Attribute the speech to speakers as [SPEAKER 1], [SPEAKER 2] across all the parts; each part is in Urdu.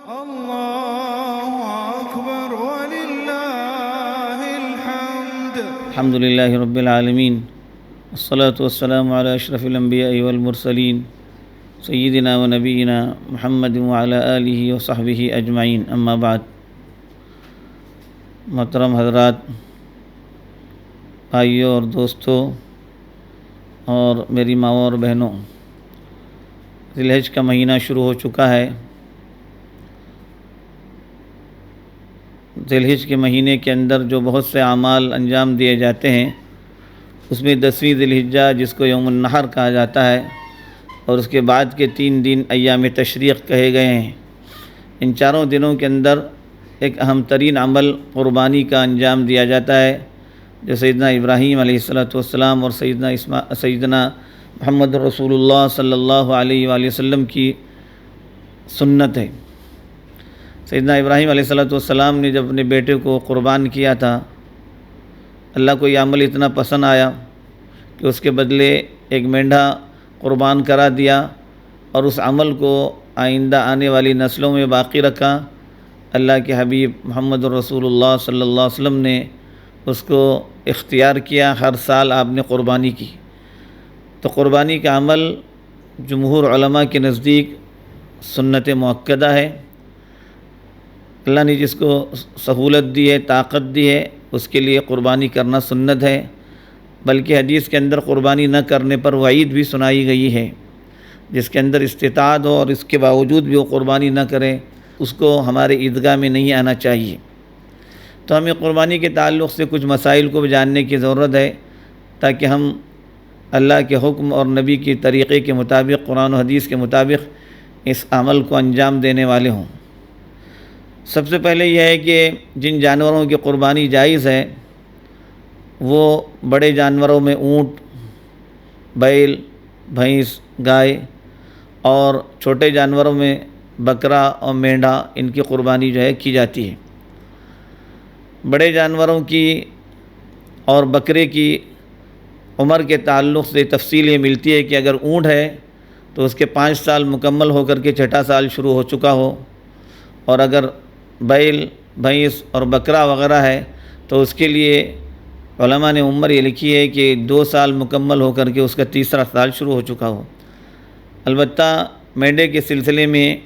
[SPEAKER 1] الله أكبر ولله الحمد.
[SPEAKER 2] الحمد لله رب العالمين، والصلاة والسلام على أشرف الأنبياء والمرسلين سيدنا ونبينا محمد وعلى آلہ وصحبہ اجمعین، اما بعد۔ محترم حضرات، بھائیوں اور دوستوں اور میری ماؤں اور بہنوں، ذی الحج کا مہینہ شروع ہو چکا ہے۔ ذی الحج کے مہینے کے اندر جو بہت سے اعمال انجام دیے جاتے ہیں، اس میں 10ویں ذی الحجہ جس کو یوم النحر کہا جاتا ہے، اور اس کے بعد کے 3 دن ایام تشریق کہے گئے ہیں۔ ان چاروں دنوں کے اندر ایک اہم ترین عمل قربانی کا انجام دیا جاتا ہے، جو سیدنا ابراہیم علیہ السلام اور سیدنا محمد رسول اللہ صلی اللہ علیہ وآلہ وسلم کی سنت ہے۔ سیدنا ابراہیم علیہ السلام نے جب اپنے بیٹے کو قربان کیا تھا، اللہ کو یہ عمل اتنا پسند آیا کہ اس کے بدلے ایک مینڈھا قربان کرا دیا، اور اس عمل کو آئندہ آنے والی نسلوں میں باقی رکھا۔ اللہ کے حبیب محمد رسول اللہ صلی اللہ علیہ وسلم نے اس کو اختیار کیا، ہر سال آپ نے قربانی کی۔ تو قربانی کا عمل جمہور علماء کے نزدیک سنت مؤکدہ ہے۔ اللہ نے جس کو سہولت دی ہے، طاقت دی ہے، اس کے لیے قربانی کرنا سنت ہے، بلکہ حدیث کے اندر قربانی نہ کرنے پر وعید بھی سنائی گئی ہے۔ جس کے اندر استطاعت ہو اور اس کے باوجود بھی وہ قربانی نہ کرے، اس کو ہمارے عیدگاہ میں نہیں آنا چاہیے۔ تو ہمیں قربانی کے تعلق سے کچھ مسائل کو جاننے کی ضرورت ہے، تاکہ ہم اللہ کے حکم اور نبی کی طریقے کے مطابق، قرآن و حدیث کے مطابق اس عمل کو انجام دینے والے ہوں۔ سب سے پہلے یہ ہے کہ جن جانوروں کی قربانی جائز ہے، وہ بڑے جانوروں میں اونٹ، بیل، بھینس، گائے، اور چھوٹے جانوروں میں بکرا اور مینڈھا، ان کی قربانی جو ہے کی جاتی ہے۔ بڑے جانوروں کی اور بکرے کی عمر کے تعلق سے تفصیل یہ ملتی ہے کہ اگر اونٹ ہے تو اس کے 5 سال مکمل ہو کر کے 6واں سال شروع ہو چکا ہو، اور اگر بیل، بھینس اور بکرا وغیرہ ہے تو اس کے لیے علماء نے عمر یہ لکھی ہے کہ 2 سال مکمل ہو کر کے اس کا 3واں سال شروع ہو چکا ہو۔ البتہ مینڈے کے سلسلے میں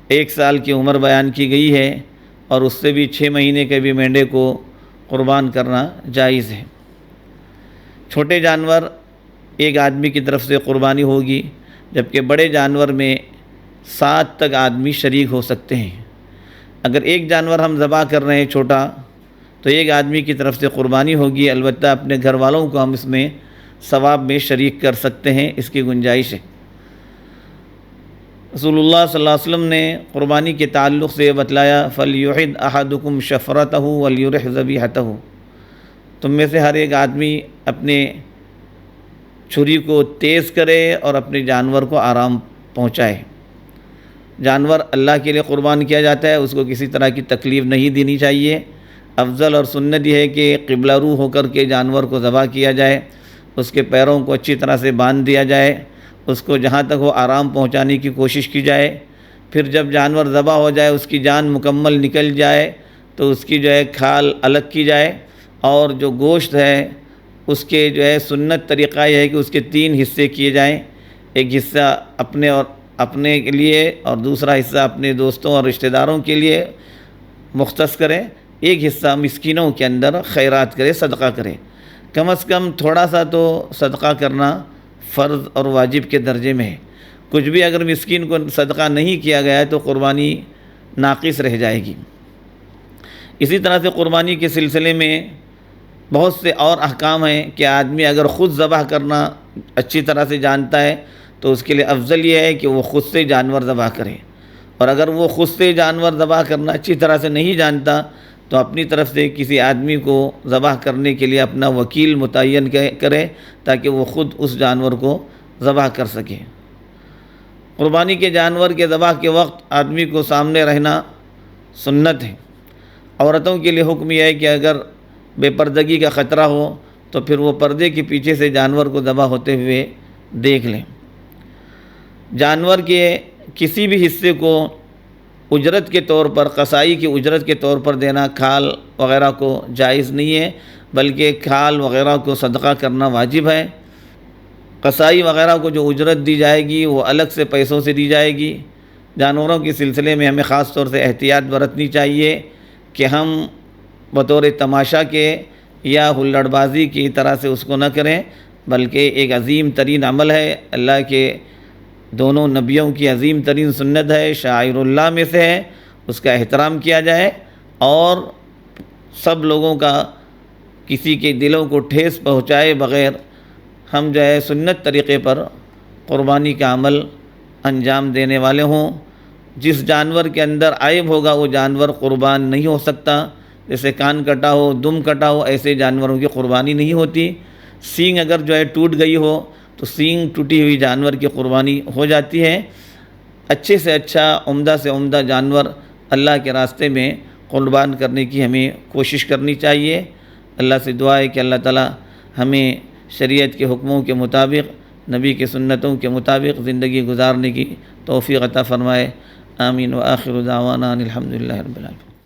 [SPEAKER 2] 1 سال کی عمر بیان کی گئی ہے، اور اس سے بھی 6 مہینے کے بھی مینڈے کو قربان کرنا جائز ہے۔ چھوٹے جانور ایک آدمی کی طرف سے قربانی ہوگی، جبکہ بڑے جانور میں 7 تک آدمی شریک ہو سکتے ہیں۔ اگر ایک جانور ہم ذبح کر رہے ہیں چھوٹا، تو ایک آدمی کی طرف سے قربانی ہوگی، البتہ اپنے گھر والوں کو ہم اس میں ثواب میں شریک کر سکتے ہیں، اس کی گنجائش ہے۔ رسول اللہ صلی اللہ علیہ وسلم نے قربانی کے تعلق سے بتلایا، فَلْيُحِدْ أَحَدُكُمْ شَفْرَتَهُ وَلْيُرِحْ ذَبِيحَتَهُ، تم میں سے ہر ایک آدمی اپنے چھری کو تیز کرے اور اپنے جانور کو آرام پہنچائے۔ جانور اللہ کے لیے قربان کیا جاتا ہے، اس کو کسی طرح کی تکلیف نہیں دینی چاہیے۔ افضل اور سنت یہ ہے کہ قبلہ رو ہو کر کے جانور کو ذبح کیا جائے، اس کے پیروں کو اچھی طرح سے باندھ دیا جائے، اس کو جہاں تک ہو آرام پہنچانے کی کوشش کی جائے۔ پھر جب جانور ذبح ہو جائے، اس کی جان مکمل نکل جائے، تو اس کی جو ہے کھال الگ کی جائے، اور جو گوشت ہے اس کے جو ہے سنت طریقہ یہ ہے کہ اس کے 3 حصے کیے جائیں۔ ایک حصہ اپنے کے لیے، اور دوسرا حصہ اپنے دوستوں اور رشتہ داروں کے لیے مختص کریں، ایک حصہ مسکینوں کے اندر خیرات کرے، صدقہ کرے۔ کم از کم تھوڑا سا تو صدقہ کرنا فرض اور واجب کے درجے میں ہے۔ کچھ بھی اگر مسکین کو صدقہ نہیں کیا گیا ہے تو قربانی ناقص رہ جائے گی۔ اسی طرح سے قربانی کے سلسلے میں بہت سے اور احکام ہیں کہ آدمی اگر خود ذبح کرنا اچھی طرح سے جانتا ہے تو اس کے لیے افضل یہ ہے کہ وہ خود سے جانور ذبح کرے، اور اگر وہ خود سے جانور ذبح کرنا اچھی طرح سے نہیں جانتا تو اپنی طرف سے کسی آدمی کو ذبح کرنے کے لیے اپنا وکیل متعین کرے، تاکہ وہ خود اس جانور کو ذبح کر سکے۔ قربانی کے جانور کے ذبح کے وقت آدمی کو سامنے رہنا سنت ہے۔ عورتوں کے لیے حکم یہ ہے کہ اگر بے پردگی کا خطرہ ہو تو پھر وہ پردے کے پیچھے سے جانور کو ذبح ہوتے ہوئے دیکھ لیں۔ جانور کے کسی بھی حصے کو اجرت کے طور پر، قصائی کی اجرت کے طور پر دینا کھال وغیرہ کو جائز نہیں ہے، بلکہ کھال وغیرہ کو صدقہ کرنا واجب ہے۔ قصائی وغیرہ کو جو اجرت دی جائے گی وہ الگ سے پیسوں سے دی جائے گی۔ جانوروں کے سلسلے میں ہمیں خاص طور سے احتیاط برتنی چاہیے کہ ہم بطور تماشا کے یا ہلڑ بازی کی طرح سے اس کو نہ کریں، بلکہ ایک عظیم ترین عمل ہے، اللہ کے دونوں نبیوں کی عظیم ترین سنت ہے، شعائر اللہ میں سے ہے، اس کا احترام کیا جائے اور سب لوگوں کا کسی کے دلوں کو ٹھیس پہنچائے بغیر ہم جو ہے سنت طریقے پر قربانی کا عمل انجام دینے والے ہوں۔ جس جانور کے اندر عیب ہوگا وہ جانور قربان نہیں ہو سکتا، جیسے کان کٹا ہو، دم کٹا ہو، ایسے جانوروں کی قربانی نہیں ہوتی۔ سینگ اگر جو ہے ٹوٹ گئی ہو تو سینگ ٹوٹی ہوئی جانور کی قربانی ہو جاتی ہے۔ اچھے سے اچھا، عمدہ سے عمدہ جانور اللہ کے راستے میں قربان کرنے کی ہمیں کوشش کرنی چاہیے۔ اللہ سے دعا ہے کہ اللہ تعالی ہمیں شریعت کے حکموں کے مطابق، نبی کے سنتوں کے مطابق زندگی گزارنے کی توفیق عطا فرمائے۔ آمین۔ وآخر دعوانا الحمدللہ رب العالمین۔